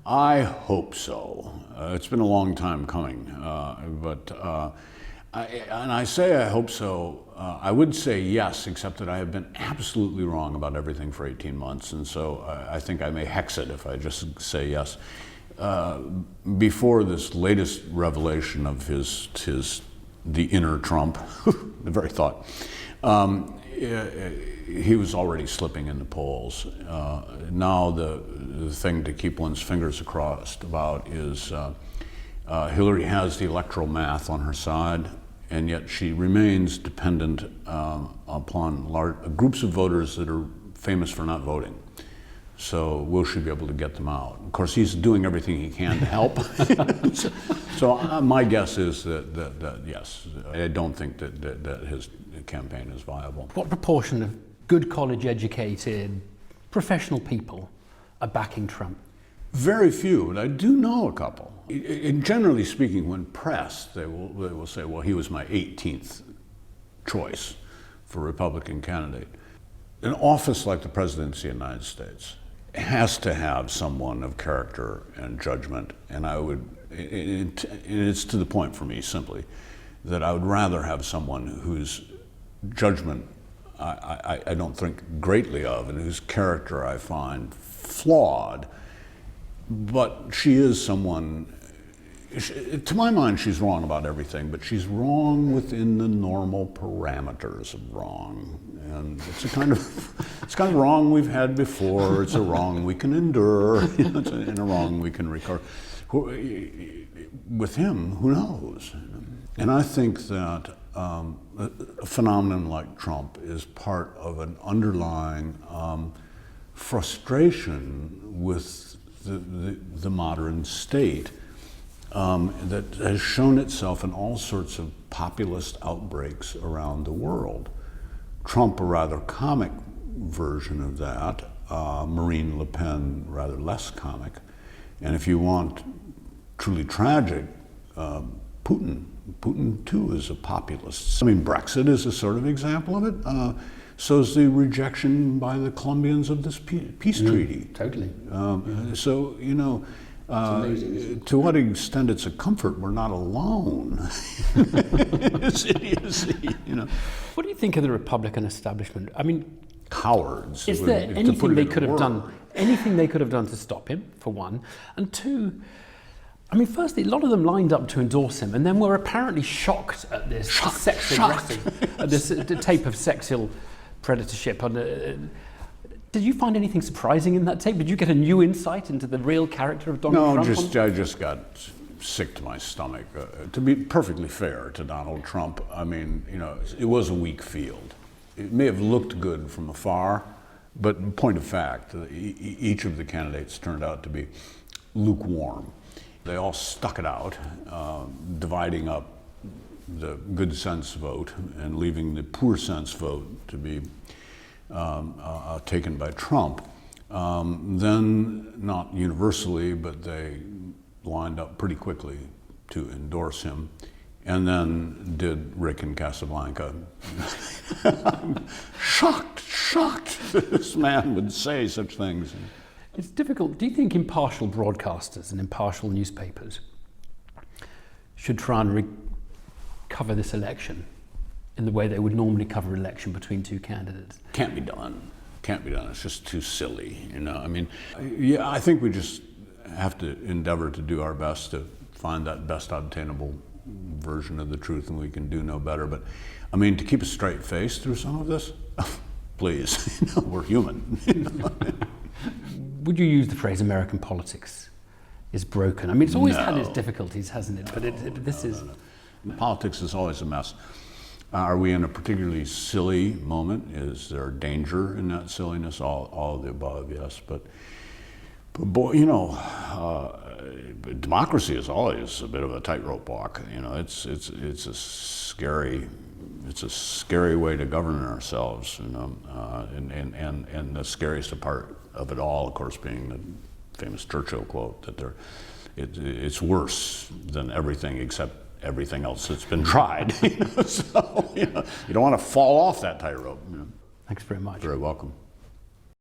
I hope so. It's been a long time coming, I say I hope so. I would say yes, except that I have been absolutely wrong about everything for 18 months, and so I think I may hex it if I just say yes. Before this latest revelation of the inner Trump, the very thought, he was already slipping in the polls. Now the thing to keep one's fingers crossed about is Hillary has the electoral math on her side, and yet she remains dependent upon groups of voters that are famous for not voting. So will she be able to get them out? Of course, he's doing everything he can to help. so my guess is that yes, I don't think that his campaign is viable. What proportion of good college-educated, professional people are backing Trump? Very few, but I do know a couple. Generally speaking, when pressed, they will say, well, he was my 18th choice for Republican candidate. An office like the presidency of the United States has to have someone of character and judgment, and it's to the point for me simply that I would rather have someone whose judgment I don't think greatly of and whose character I find flawed, but she is someone, to my mind, she's wrong about everything, but she's wrong within the normal parameters of wrong. And it's a kind of wrong we've had before. It's a wrong we can endure. It's a wrong we can recover. With him, who knows? And I think that a phenomenon like Trump is part of an underlying frustration with the modern state that has shown itself in all sorts of populist outbreaks around the world. Trump, a rather comic version of that, Marine Le Pen, rather less comic. And if you want truly tragic, Putin too is a populist. I mean, Brexit is a sort of example of it. So is the rejection by the Colombians of this peace treaty. Totally. So, you know, to what extent it's a comfort, we're not alone. It's idiocy, you know. What do you think of the Republican establishment? I mean, cowards. Is there anything they could have done? Anything they could have done to stop him, for one, and two, I mean, firstly, a lot of them lined up to endorse him, and then were apparently shocked at this this tape of sexual predatorship. Did you find anything surprising in that tape? Did you get a new insight into the real character of Donald Trump? No, I just got sick to my stomach. To be perfectly fair to Donald Trump, I mean, you know, it was a weak field. It may have looked good from afar, but in point of fact, each of the candidates turned out to be lukewarm. They all stuck it out, dividing up the good sense vote and leaving the poor sense vote to be taken by Trump. Then, not universally, but they lined up pretty quickly to endorse him, and then did Rick in Casablanca. I'm shocked that this man would say such things. It's difficult. Do you think impartial broadcasters and impartial newspapers should try and cover this election in the way they would normally cover an election between two candidates? Can't be done. Can't be done. It's just too silly, you know. I mean, yeah, I think we just have to endeavor to do our best to find that best obtainable version of the truth, and we can do no better. But, I mean, to keep a straight face through some of this, please, you know, we're human. You know? Would you use the phrase American politics is broken? I mean, it's always had its difficulties, hasn't it? But this is... Politics is always a mess. Are we in a particularly silly moment? Is there danger in that silliness? All of the above, yes. But boy, you know, democracy is always a bit of a tightrope walk. You know, it's a scary way to govern ourselves. You know, and the scariest part of it all, of course, being the famous Churchill quote that it's worse than everything except everything else that's been tried. You know? So, you know, you don't want to fall off that tightrope. You know. Thanks very much. Very welcome.